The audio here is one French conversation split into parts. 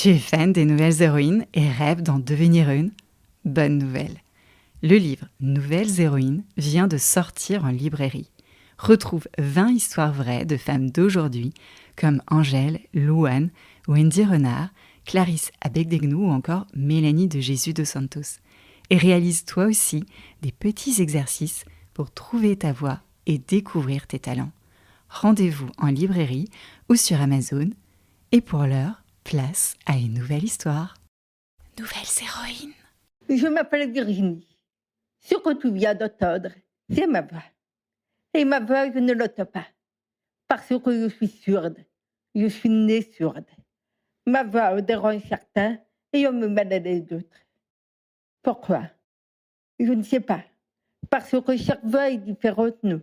Tu es fan des nouvelles héroïnes et rêves d'en devenir une ? Bonne nouvelle. Le livre Nouvelles héroïnes vient de sortir en librairie. Retrouve 20 histoires vraies de femmes d'aujourd'hui comme Angèle, Louane, Wendy Renard, Clarisse Abegdegnou ou encore Mélanie de Jésus dos Santos. Et réalise toi aussi des petits exercices pour trouver ta voie et découvrir tes talents. Rendez-vous en librairie ou sur Amazon. Et pour l'heure, place à une nouvelle histoire. Nouvelles héroïnes. Je m'appelle Virginie. Ce que tu viens d'entendre, c'est ma voix. Et ma voix, je ne l'entends pas. Parce que je suis sourde. Je suis née sourde. Ma voix dérange certains et on me mêle les autres. Pourquoi ? Je ne sais pas. Parce que chaque voix est différente, nous.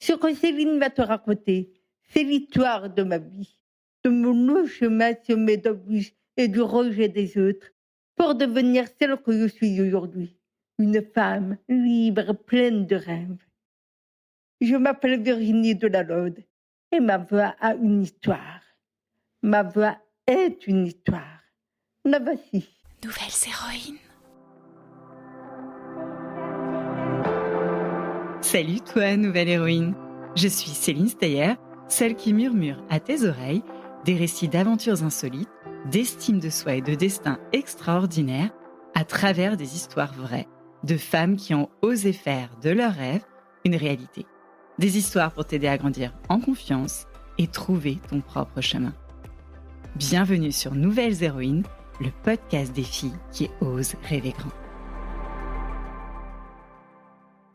Ce que Céline va te raconter, c'est l'histoire de ma vie, de mon long chemin semé d'embûches et du rejet des autres, pour devenir celle que je suis aujourd'hui, une femme libre, pleine de rêves. Je m'appelle Virginie Delalande et ma voix a une histoire. Ma voix est une histoire. La voici. Nouvelles héroïnes. Salut toi, nouvelle héroïne. Je suis Céline Steyer, celle qui murmure à tes oreilles des récits d'aventures insolites, d'estime de soi et de destin extraordinaire à travers des histoires vraies de femmes qui ont osé faire de leurs rêves une réalité. Des histoires pour t'aider à grandir en confiance et trouver ton propre chemin. Bienvenue sur Nouvelles héroïnes, le podcast des filles qui osent rêver grand.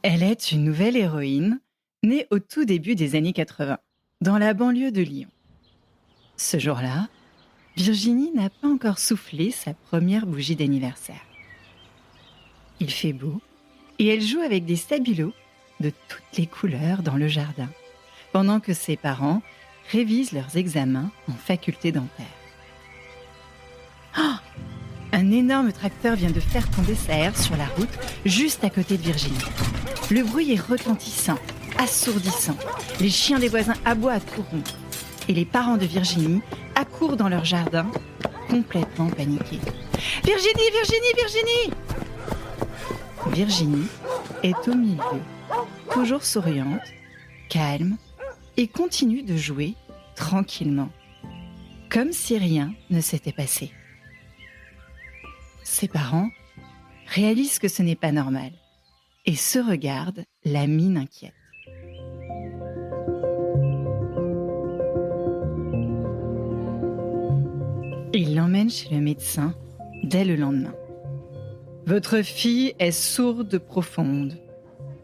Elle est une nouvelle héroïne, née au tout début des années 80, dans la banlieue de Lyon. Ce jour-là, Virginie n'a pas encore soufflé sa première bougie d'anniversaire. Il fait beau et elle joue avec des stabilos de toutes les couleurs dans le jardin, pendant que ses parents révisent leurs examens en faculté dentaire. Oh ! Un énorme tracteur vient de faire tomber sa herse sur la route, juste à côté de Virginie. Le bruit est retentissant, assourdissant. Les chiens des voisins aboient à tout rompre. Et les parents de Virginie accourent dans leur jardin, complètement paniqués. « Virginie, Virginie, Virginie !» Virginie est au milieu, toujours souriante, calme, et continue de jouer tranquillement, comme si rien ne s'était passé. Ses parents réalisent que ce n'est pas normal et se regardent la mine inquiète. Ils l'emmènent chez le médecin dès le lendemain. « Votre fille est sourde profonde.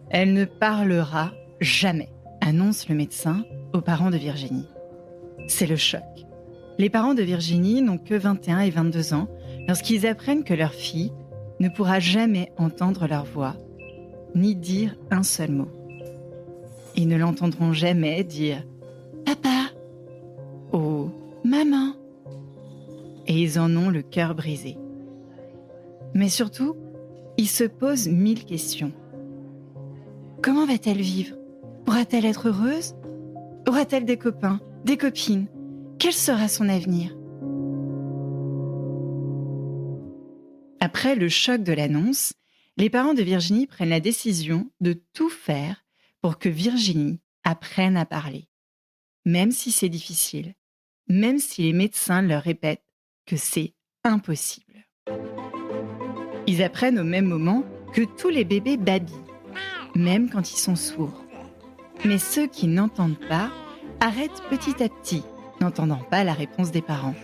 Elle ne parlera jamais », annonce le médecin aux parents de Virginie. C'est le choc. Les parents de Virginie n'ont que 21 et 22 ans lorsqu'ils apprennent que leur fille ne pourra jamais entendre leur voix, ni dire un seul mot. Ils ne l'entendront jamais dire « Papa » ou « Maman » et ils en ont le cœur brisé. Mais surtout, ils se posent 1000 questions. Comment va-t-elle vivre ? Pourra-t-elle être heureuse ? Aura-t-elle des copains, des copines ? Quel sera son avenir ? Après le choc de l'annonce, les parents de Virginie prennent la décision de tout faire pour que Virginie apprenne à parler. Même si c'est difficile, même si les médecins leur répètent que c'est impossible. Ils apprennent au même moment que tous les bébés babillent, même quand ils sont sourds. Mais ceux qui n'entendent pas arrêtent petit à petit, n'entendant pas la réponse des parents.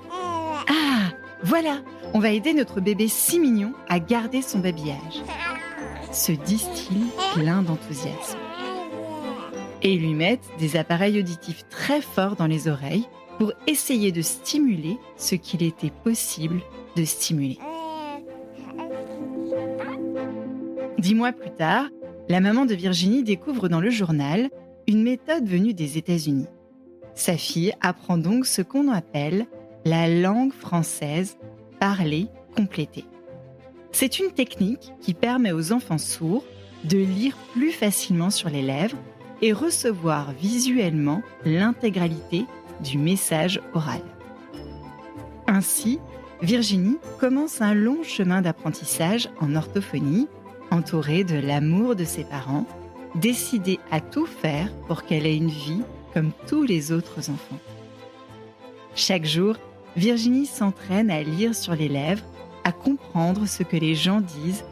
Ah, voilà, on va aider notre bébé si mignon à garder son babillage, se disent-ils pleins d'enthousiasme. Et ils lui mettent des appareils auditifs très forts dans les oreilles pour essayer de stimuler ce qu'il était possible de stimuler. 10 mois plus tard, la maman de Virginie découvre dans le journal une méthode venue des États-Unis. Sa fille apprend donc ce qu'on appelle la langue française parlée complétée. C'est une technique qui permet aux enfants sourds de lire plus facilement sur les lèvres et recevoir visuellement l'intégralité du message oral. Ainsi, Virginie commence un long chemin d'apprentissage en orthophonie, entourée de l'amour de ses parents, décidée à tout faire pour qu'elle ait une vie comme tous les autres enfants. Chaque jour, Virginie s'entraîne à lire sur les lèvres, à comprendre ce que les gens disent,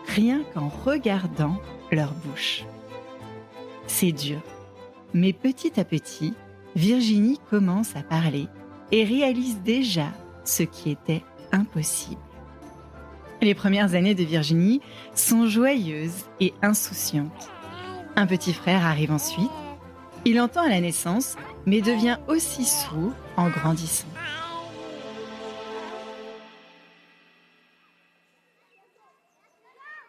rien qu'en regardant leur bouche. C'est dur, mais petit à petit, Virginie commence à parler et réalise déjà ce qui était impossible. Les premières années de Virginie sont joyeuses et insouciantes. Un petit frère arrive ensuite. Il entend à la naissance, mais devient aussi sourd en grandissant.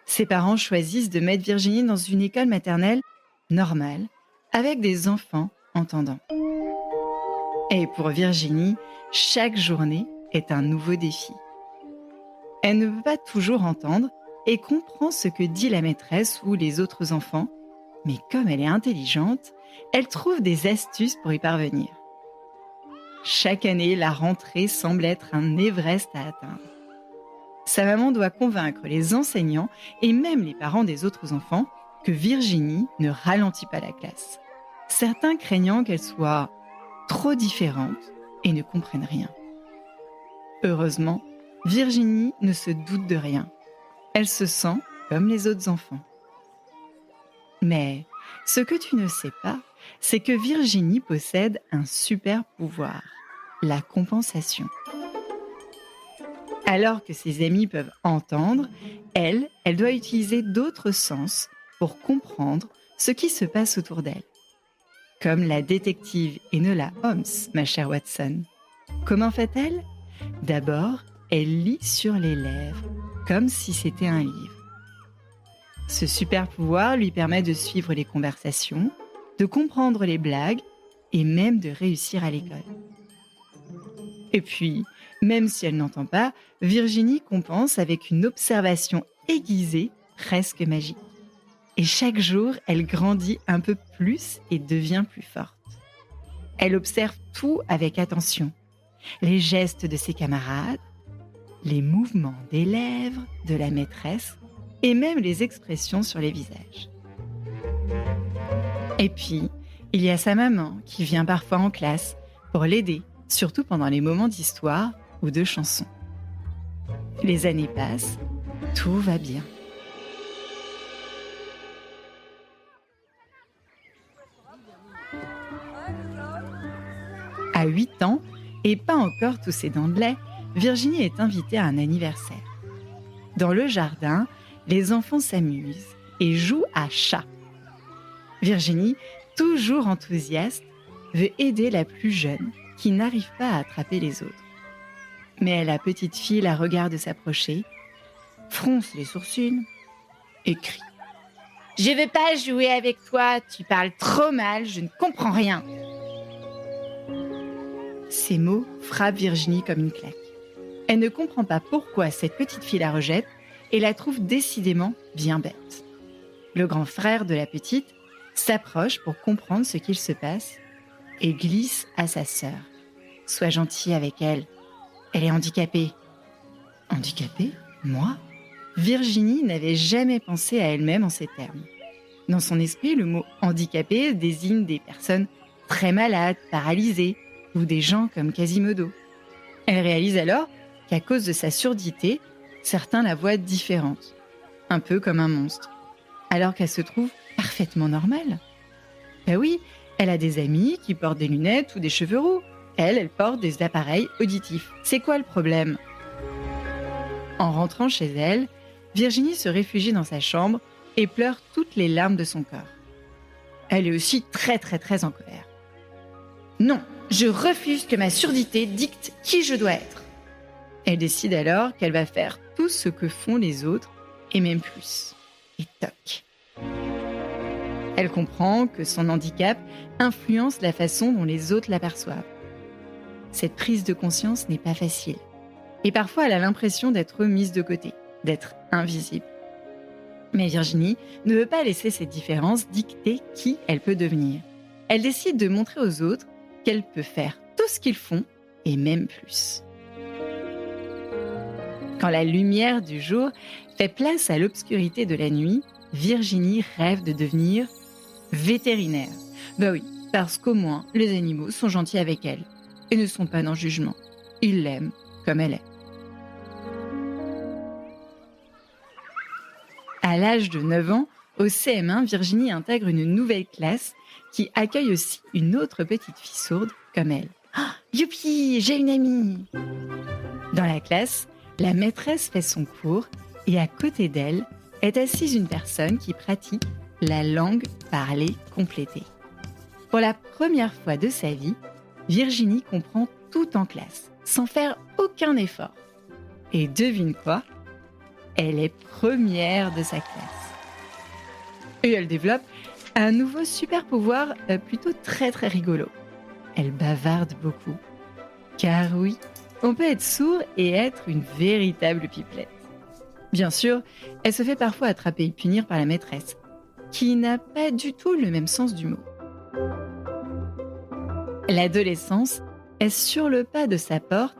Ses parents choisissent de mettre Virginie dans une école maternelle normale, avec des enfants entendants. Et pour Virginie, chaque journée est un nouveau défi. Elle ne peut pas toujours entendre et comprend ce que dit la maîtresse ou les autres enfants, mais comme elle est intelligente, elle trouve des astuces pour y parvenir. Chaque année, la rentrée semble être un Everest à atteindre. Sa maman doit convaincre les enseignants et même les parents des autres enfants que Virginie ne ralentit pas la classe, certains craignant qu'elle soit trop différente et ne comprenne rien. Heureusement, Virginie ne se doute de rien. Elle se sent comme les autres enfants. Mais ce que tu ne sais pas, c'est que Virginie possède un super pouvoir, la compensation. Alors que ses amis peuvent entendre, elle doit utiliser d'autres sens pour comprendre ce qui se passe autour d'elle. Comme la détective Enola Holmes, ma chère Watson. Comment fait-elle ? D'abord, elle lit sur les lèvres, comme si c'était un livre. Ce super pouvoir lui permet de suivre les conversations, de comprendre les blagues et même de réussir à l'école. Et puis, même si elle n'entend pas, Virginie compense avec une observation aiguisée, presque magique. Et chaque jour, elle grandit un peu plus et devient plus forte. Elle observe tout avec attention. Les gestes de ses camarades, les mouvements des lèvres de la maîtresse et même les expressions sur les visages. Et puis, il y a sa maman qui vient parfois en classe pour l'aider, surtout pendant les moments d'histoire ou de chansons. Les années passent, tout va bien. À 8 ans, et pas encore tous ses dents de lait, Virginie est invitée à un anniversaire. Dans le jardin, les enfants s'amusent et jouent à chat. Virginie, toujours enthousiaste, veut aider la plus jeune qui n'arrive pas à attraper les autres. Mais la petite fille la regarde s'approcher, fronce les sourcils et crie. « Je ne veux pas jouer avec toi, tu parles trop mal, je ne comprends rien !» Ces mots frappent Virginie comme une claque. Elle ne comprend pas pourquoi cette petite fille la rejette et la trouve décidément bien bête. Le grand frère de la petite s'approche pour comprendre ce qu'il se passe et glisse à sa sœur. « Sois gentil avec elle, elle est handicapée. » « Handicapée ? Moi ?» Virginie n'avait jamais pensé à elle-même en ces termes. Dans son esprit, le mot « handicapé » désigne des personnes très malades, paralysées, ou des gens comme Quasimodo. Elle réalise alors qu'à cause de sa surdité, certains la voient différente, un peu comme un monstre, alors qu'elle se trouve parfaitement normale. Ben oui, elle a des amis qui portent des lunettes ou des cheveux roux. Elle porte des appareils auditifs. C'est quoi le problème ? En rentrant chez elle, Virginie se réfugie dans sa chambre et pleure toutes les larmes de son corps. Elle est aussi très en colère. Non, je refuse que ma surdité dicte qui je dois être. Elle décide alors qu'elle va faire tout ce que font les autres, et même plus. Et toc. Elle comprend que son handicap influence la façon dont les autres l'aperçoivent. Cette prise de conscience n'est pas facile. Et parfois, elle a l'impression d'être mise de côté, d'être invisible. Mais Virginie ne veut pas laisser cette différence dicter qui elle peut devenir. Elle décide de montrer aux autres qu'elle peut faire tout ce qu'ils font, et même plus. Quand la lumière du jour fait place à l'obscurité de la nuit, Virginie rêve de devenir vétérinaire. Ben oui, parce qu'au moins, les animaux sont gentils avec elle et ne sont pas dans le jugement. Ils l'aiment comme elle est. À l'âge de 9 ans, au CM1, Virginie intègre une nouvelle classe qui accueille aussi une autre petite fille sourde comme elle. Ah, youpi, j'ai une amie! Dans la classe, la maîtresse fait son cours et à côté d'elle est assise une personne qui pratique la langue parlée complétée. Pour la première fois de sa vie, Virginie comprend tout en classe, sans faire aucun effort. Et devine quoi? Elle est première de sa classe. Et elle développe un nouveau super pouvoir plutôt très très rigolo. Elle bavarde beaucoup. Car oui, on peut être sourd et être une véritable pipelette. Bien sûr, elle se fait parfois attraper et punir par la maîtresse, qui n'a pas du tout le même sens du mot. L'adolescence est sur le pas de sa porte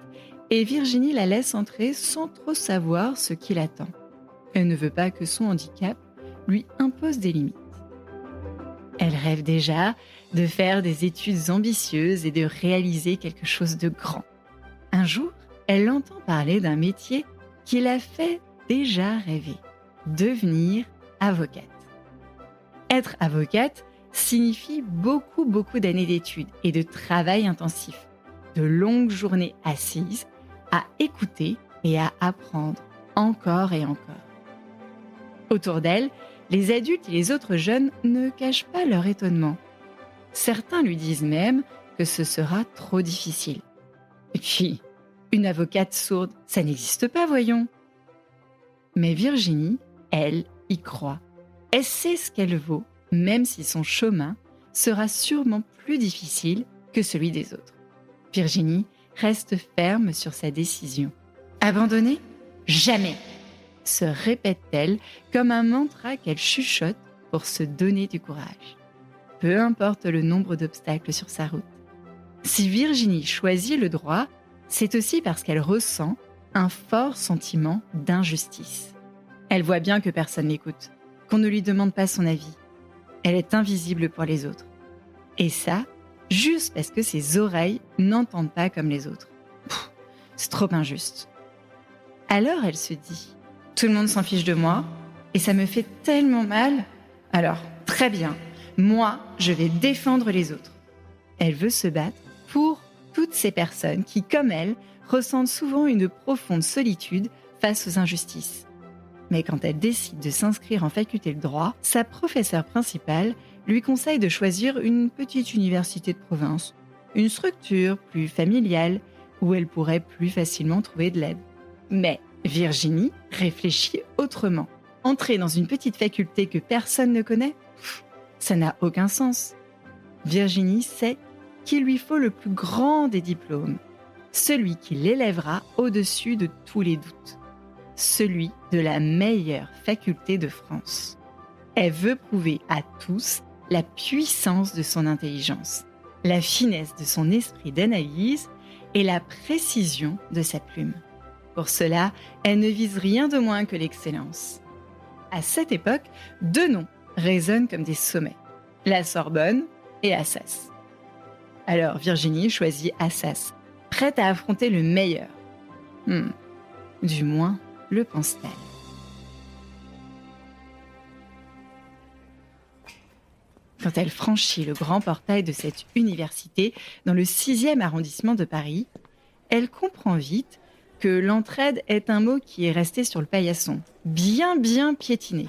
et Virginie la laisse entrer sans trop savoir ce qui l'attend. Elle ne veut pas que son handicap lui impose des limites. Elle rêve déjà de faire des études ambitieuses et de réaliser quelque chose de grand. Un jour, elle entend parler d'un métier qui la fait déjà rêver, devenir avocate. Être avocate signifie beaucoup d'années d'études et de travail intensif, de longues journées assises à écouter et à apprendre encore et encore. Autour d'elle, les adultes et les autres jeunes ne cachent pas leur étonnement. Certains lui disent même que ce sera trop difficile. Et puis, une avocate sourde, ça n'existe pas, voyons. Mais Virginie, elle, y croit. Elle sait ce qu'elle vaut, même si son chemin sera sûrement plus difficile que celui des autres. Virginie reste ferme sur sa décision. Abandonner? Jamais! Se répète-t-elle comme un mantra qu'elle chuchote pour se donner du courage. Peu importe le nombre d'obstacles sur sa route. Si Virginie choisit le droit, c'est aussi parce qu'elle ressent un fort sentiment d'injustice. Elle voit bien que personne l'écoute, qu'on ne lui demande pas son avis. Elle est invisible pour les autres. Et ça, juste parce que ses oreilles n'entendent pas comme les autres. C'est trop injuste. Alors elle se dit, tout le monde s'en fiche de moi et ça me fait tellement mal. Alors, très bien, moi, je vais défendre les autres. Elle veut se battre pour toutes ces personnes qui, comme elle, ressentent souvent une profonde solitude face aux injustices. Mais quand elle décide de s'inscrire en faculté de droit, sa professeure principale lui conseille de choisir une petite université de province, une structure plus familiale où elle pourrait plus facilement trouver de l'aide. Mais Virginie réfléchit autrement. Entrer dans une petite faculté que personne ne connaît, ça n'a aucun sens. Virginie sait qu'il lui faut le plus grand des diplômes, celui qui l'élèvera au-dessus de tous les doutes, celui de la meilleure faculté de France. Elle veut prouver à tous la puissance de son intelligence, la finesse de son esprit d'analyse et la précision de sa plume. Pour cela, elle ne vise rien de moins que l'excellence. À cette époque, deux noms résonnent comme des sommets, la Sorbonne et Assas. Alors Virginie choisit Assas, prête à affronter le meilleur. Du moins, le pense-t-elle. Quand elle franchit le grand portail de cette université dans le 6e arrondissement de Paris, elle comprend vite que l'entraide est un mot qui est resté sur le paillasson, bien piétiné.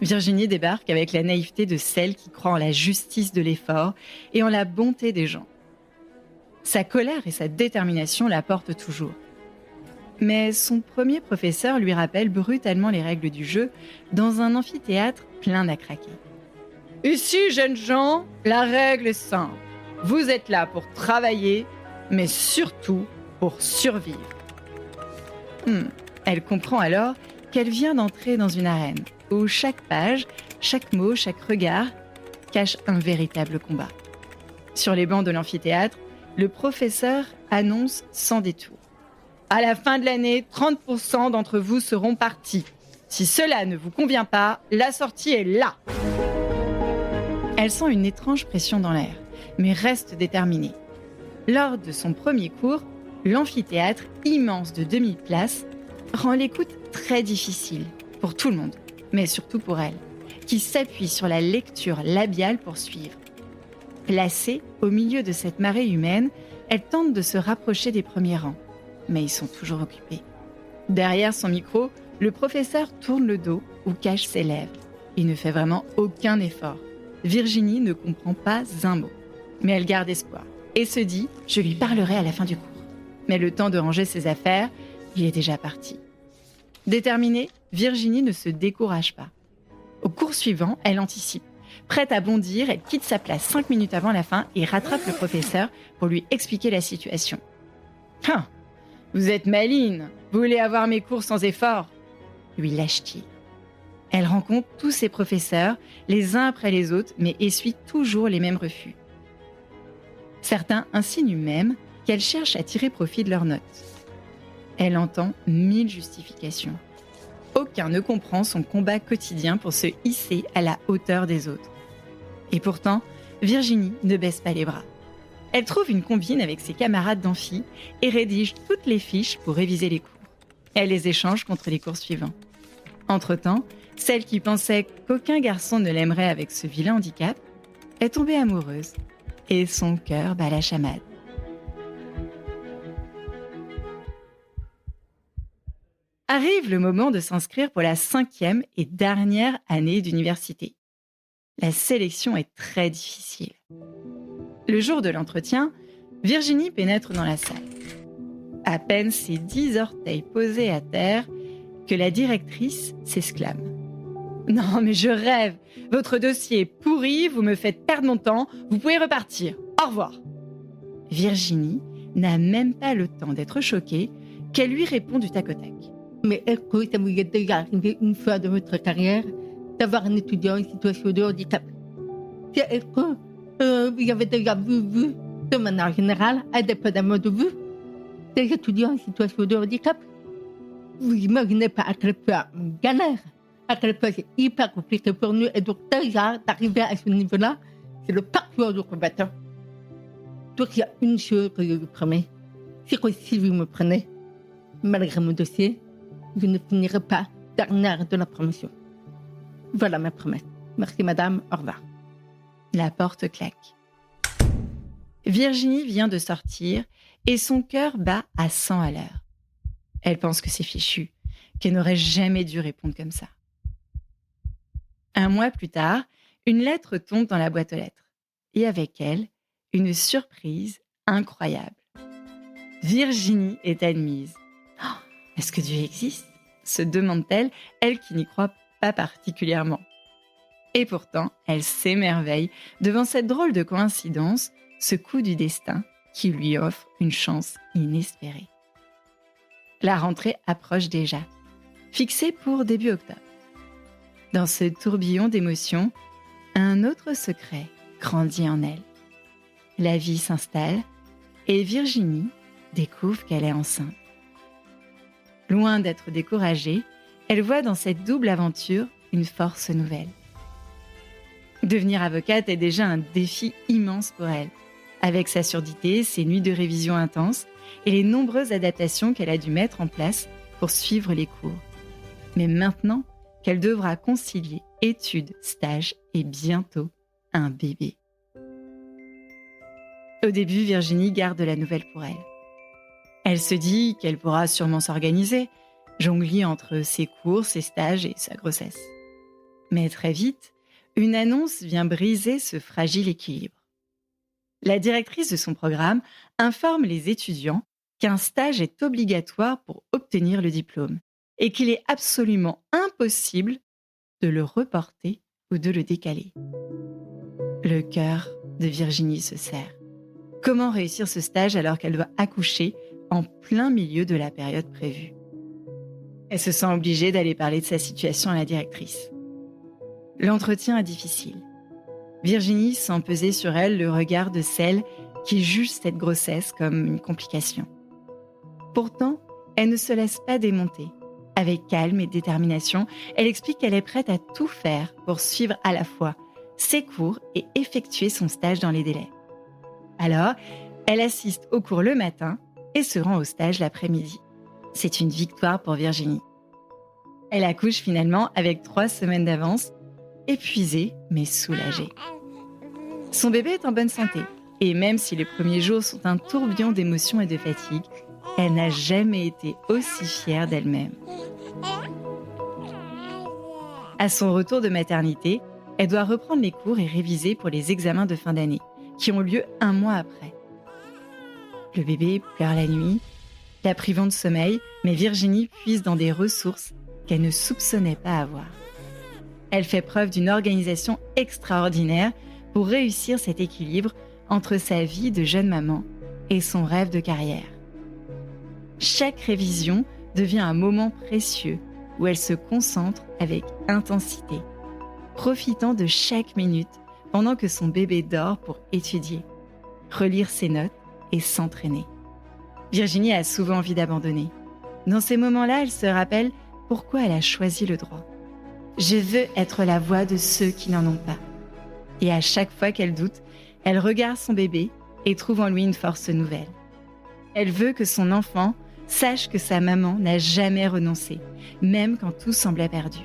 Virginie débarque avec la naïveté de celle qui croit en la justice de l'effort et en la bonté des gens. Sa colère et sa détermination la portent toujours. Mais son premier professeur lui rappelle brutalement les règles du jeu dans un amphithéâtre plein à craquer. « Ici, jeunes gens, la règle est simple. Vous êtes là pour travailler, mais surtout pour survivre. » Elle comprend alors qu'elle vient d'entrer dans une arène où chaque page, chaque mot, chaque regard cache un véritable combat. Sur les bancs de l'amphithéâtre, le professeur annonce sans détour. À la fin de l'année, 30% d'entre vous seront partis. Si cela ne vous convient pas, la sortie est là. Elle sent une étrange pression dans l'air, mais reste déterminée. Lors de son premier cours, l'amphithéâtre immense de 2000 places rend l'écoute très difficile pour tout le monde, mais surtout pour elle, qui s'appuie sur la lecture labiale pour suivre. Placée au milieu de cette marée humaine, elle tente de se rapprocher des premiers rangs, mais ils sont toujours occupés. Derrière son micro, le professeur tourne le dos ou cache ses lèvres. Il ne fait vraiment aucun effort. Virginie ne comprend pas un mot, mais elle garde espoir et se dit « Je lui parlerai à la fin du cours ». Mais le temps de ranger ses affaires, il est déjà parti. Déterminée, Virginie ne se décourage pas. Au cours suivant, elle anticipe. Prête à bondir, elle quitte sa place 5 minutes avant la fin et rattrape le professeur pour lui expliquer la situation. « Ah, vous êtes maligne, vous voulez avoir mes cours sans effort ?» lui lâche-t-il. Elle rencontre tous ses professeurs, les uns après les autres, mais essuie toujours les mêmes refus. Certains insinuent même qu'elle cherche à tirer profit de leurs notes. Elle entend 1000 justifications. Aucun ne comprend son combat quotidien pour se hisser à la hauteur des autres. Et pourtant, Virginie ne baisse pas les bras. Elle trouve une combine avec ses camarades d'amphi et rédige toutes les fiches pour réviser les cours. Elle les échange contre les cours suivants. Entre-temps, celle qui pensait qu'aucun garçon ne l'aimerait avec ce vilain handicap est tombée amoureuse et son cœur bat la chamade. Arrive le moment de s'inscrire pour la 5e et dernière année d'université. La sélection est très difficile. Le jour de l'entretien, Virginie pénètre dans la salle. À peine ses 10 orteils posés à terre que la directrice s'exclame. « Non, mais je rêve. Votre dossier est pourri, vous me faites perdre mon temps, vous pouvez repartir. Au revoir. » Virginie n'a même pas le temps d'être choquée qu'elle lui répond du tac au tac. Mais est-ce que ça vous est déjà arrivé une fois dans votre carrière d'avoir un étudiant en situation de handicap? Est-ce que vous avez déjà vu, de manière générale, indépendamment de vous, des étudiants en situation de handicap? Vous imaginez pas à quel point on galère, à quel point c'est hyper compliqué pour nous. Et donc déjà, d'arriver à ce niveau-là, c'est le parcours du combattant. Donc il y a une chose que je vous promets, c'est que si vous me prenez, malgré mon dossier, je ne finirai pas dernière de la promotion. Voilà ma promesse. Merci madame, au revoir. La porte claque. Virginie vient de sortir et son cœur bat à 100 à l'heure. Elle pense que c'est fichu, qu'elle n'aurait jamais dû répondre comme ça. Un mois plus tard, une lettre tombe dans la boîte aux lettres. Et avec elle, une surprise incroyable. Virginie est admise. Oh, est-ce que Dieu existe ? Se demande-t-elle, elle qui n'y croit pas particulièrement. Et pourtant, elle s'émerveille devant cette drôle de coïncidence, ce coup du destin qui lui offre une chance inespérée. La rentrée approche déjà, fixée pour début octobre. Dans ce tourbillon d'émotions, un autre secret grandit en elle. La vie s'installe et Virginie découvre qu'elle est enceinte. Loin d'être découragée, elle voit dans cette double aventure une force nouvelle. Devenir avocate est déjà un défi immense pour elle, avec sa surdité, ses nuits de révision intenses et les nombreuses adaptations qu'elle a dû mettre en place pour suivre les cours. Mais maintenant qu'elle devra concilier études, stages et bientôt un bébé. Au début, Virginie garde la nouvelle pour elle. Elle se dit qu'elle pourra sûrement s'organiser, jongler entre ses cours, ses stages et sa grossesse. Mais très vite, une annonce vient briser ce fragile équilibre. La directrice de son programme informe les étudiants qu'un stage est obligatoire pour obtenir le diplôme et qu'il est absolument impossible de le reporter ou de le décaler. Le cœur de Virginie se serre. Comment réussir ce stage alors qu'elle doit accoucher en plein milieu de la période prévue? Elle se sent obligée d'aller parler de sa situation à la directrice. L'entretien est difficile. Virginie sent peser sur elle le regard de celle qui juge cette grossesse comme une complication. Pourtant, elle ne se laisse pas démonter. Avec calme et détermination, elle explique qu'elle est prête à tout faire pour suivre à la fois ses cours et effectuer son stage dans les délais. Alors, elle assiste aux cours le matin et se rend au stage l'après-midi. C'est une victoire pour Virginie. Elle accouche finalement avec 3 semaines d'avance, épuisée mais soulagée. Son bébé est en bonne santé et même si les premiers jours sont un tourbillon d'émotions et de fatigue, elle n'a jamais été aussi fière d'elle-même. À son retour de maternité, elle doit reprendre les cours et réviser pour les examens de fin d'année, qui ont lieu 1 mois après. Le bébé pleure la nuit, la privant de sommeil, mais Virginie puise dans des ressources qu'elle ne soupçonnait pas avoir. Elle fait preuve d'une organisation extraordinaire pour réussir cet équilibre entre sa vie de jeune maman et son rêve de carrière. Chaque révision devient un moment précieux où elle se concentre avec intensité, profitant de chaque minute pendant que son bébé dort pour étudier, relire ses notes et s'entraîner. Virginie a souvent envie d'abandonner. Dans ces moments-là, elle se rappelle pourquoi elle a choisi le droit. Je veux être la voix de ceux qui n'en ont pas. Et à chaque fois qu'elle doute, elle regarde son bébé et trouve en lui une force nouvelle. Elle veut que son enfant sache que sa maman n'a jamais renoncé, même quand tout semblait perdu.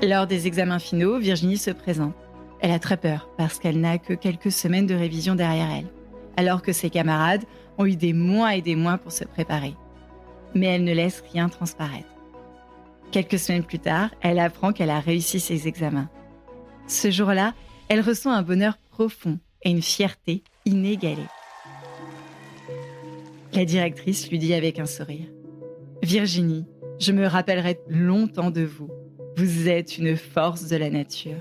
Lors des examens finaux, Virginie se présente. Elle a très peur parce qu'elle n'a que quelques semaines de révision derrière elle, alors que ses camarades ont eu des mois et des mois pour se préparer. Mais elle ne laisse rien transparaître. Quelques semaines plus tard, elle apprend qu'elle a réussi ses examens. Ce jour-là, elle ressent un bonheur profond et une fierté inégalée. La directrice lui dit avec un sourire : « Virginie, je me rappellerai longtemps de vous. Vous êtes une force de la nature. »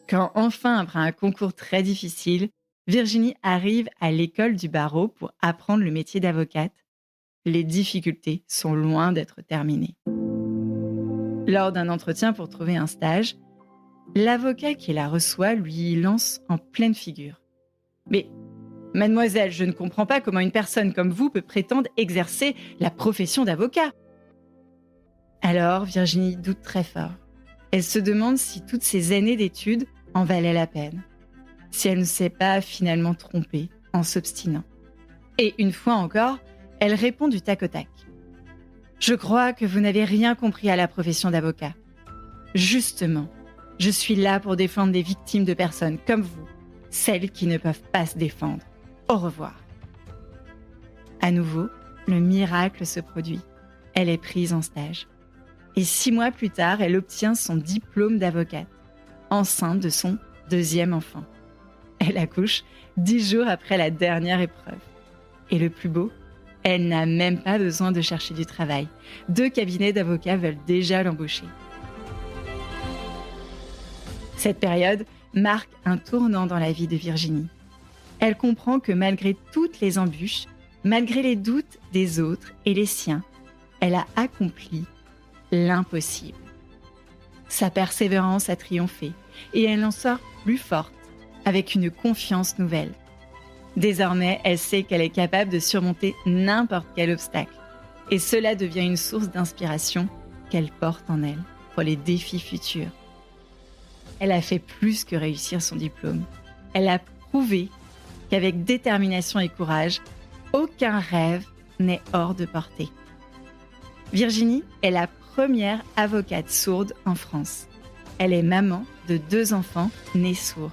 Quand enfin, après un concours très difficile, Virginie arrive à l'école du barreau pour apprendre le métier d'avocate, les difficultés sont loin d'être terminées. Lors d'un entretien pour trouver un stage, l'avocat qui la reçoit lui lance en pleine figure : « Mais, mademoiselle, je ne comprends pas comment une personne comme vous peut prétendre exercer la profession d'avocat. » Alors, Virginie doute très fort. Elle se demande si toutes ces années d'études en valaient la peine, si elle ne s'est pas finalement trompée en s'obstinant. Et une fois encore, elle répond du tac au tac : « Je crois que vous n'avez rien compris à la profession d'avocat. Justement, je suis là pour défendre des victimes de personnes comme vous, celles qui ne peuvent pas se défendre. Au revoir. » À nouveau, le miracle se produit. Elle est prise en stage. Et 6 mois plus tard, elle obtient son diplôme d'avocate, enceinte de son 2e enfant. Elle accouche 10 jours après la dernière épreuve. Et le plus beau, elle n'a même pas besoin de chercher du travail. 2 cabinets d'avocats veulent déjà l'embaucher. Cette période marque un tournant dans la vie de Virginie. Elle comprend que malgré toutes les embûches, malgré les doutes des autres et les siens, elle a accompli l'impossible. Sa persévérance a triomphé et elle en sort plus forte, avec une confiance nouvelle. Désormais, elle sait qu'elle est capable de surmonter n'importe quel obstacle et cela devient une source d'inspiration qu'elle porte en elle pour les défis futurs. Elle a fait plus que réussir son diplôme. Elle a prouvé qu'avec détermination et courage, aucun rêve n'est hors de portée. Virginie est la première avocate sourde en France. Elle est maman de 2 enfants nés sourds.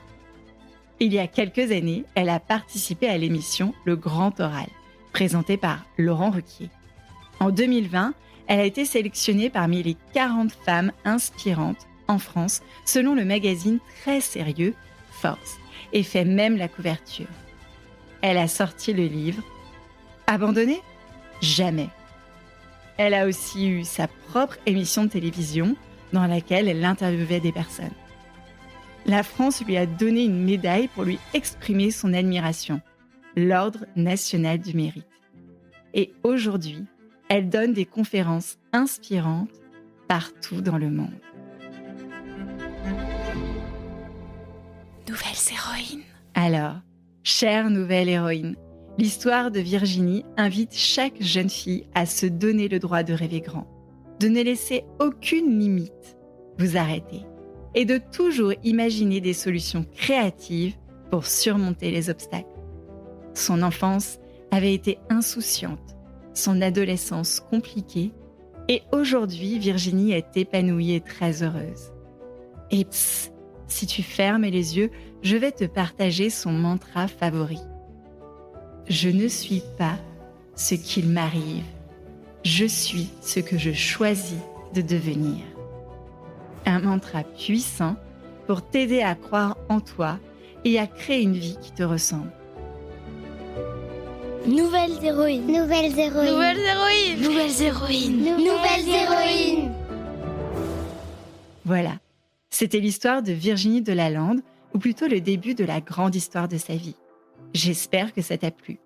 Il y a quelques années, elle a participé à l'émission Le Grand Oral, présentée par Laurent Ruquier. En 2020, elle a été sélectionnée parmi les 40 femmes inspirantes en France, selon le magazine très sérieux Force, et fait même la couverture. Elle a sorti le livre « Abandonnée ? Jamais ». Elle a aussi eu sa propre émission de télévision dans laquelle elle interviewait des personnes. La France lui a donné une médaille pour lui exprimer son admiration, l'Ordre national du mérite. Et aujourd'hui, elle donne des conférences inspirantes partout dans le monde. Nouvelles héroïnes. Alors, Chère nouvelle héroïne, l'histoire de Virginie invite chaque jeune fille à se donner le droit de rêver grand, de ne laisser aucune limite vous arrêter et de toujours imaginer des solutions créatives pour surmonter les obstacles. Son enfance avait été insouciante, son adolescence compliquée, et aujourd'hui, Virginie est épanouie et très heureuse. Et si tu fermes les yeux, je vais te partager son mantra favori. Je ne suis pas ce qu'il m'arrive, je suis ce que je choisis de devenir. Un mantra puissant pour t'aider à croire en toi et à créer une vie qui te ressemble. Nouvelles héroïnes. Nouvelles héroïnes. Nouvelles héroïnes. Nouvelles héroïnes. Nouvelles héroïnes. Voilà, c'était l'histoire de Virginie de Lalande, ou plutôt le début de la grande histoire de sa vie. J'espère que ça t'a plu.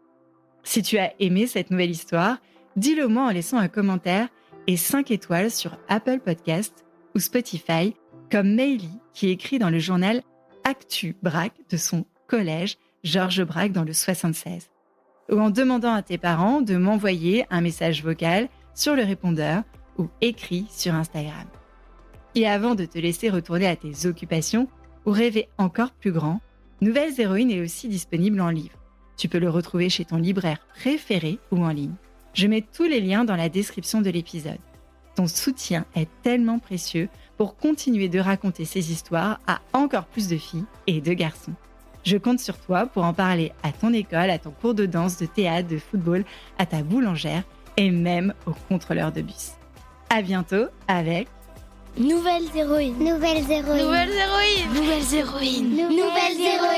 Si tu as aimé cette nouvelle histoire, dis-le moi en laissant un commentaire et 5 étoiles sur Apple Podcasts ou Spotify, comme Meili qui écrit dans le journal Actu Brac de son collège Georges Brac dans le 76. Ou en demandant à tes parents de m'envoyer un message vocal sur le répondeur ou écrit sur Instagram. Et avant de te laisser retourner à tes occupations ou rêver encore plus grand, Nouvelles héroïnes est aussi disponible en livre. Tu peux le retrouver chez ton libraire préféré ou en ligne. Je mets tous les liens dans la description de l'épisode. Ton soutien est tellement précieux pour continuer de raconter ces histoires à encore plus de filles et de garçons. Je compte sur toi pour en parler à ton école, à ton cours de danse, de théâtre, de football, à ta boulangère et même au contrôleur de bus. À bientôt avec Nouvelles héroïnes. Nouvelles héroïnes. Nouvelles héroïnes. Nouvelles héroïnes. Nouvelles héroïnes.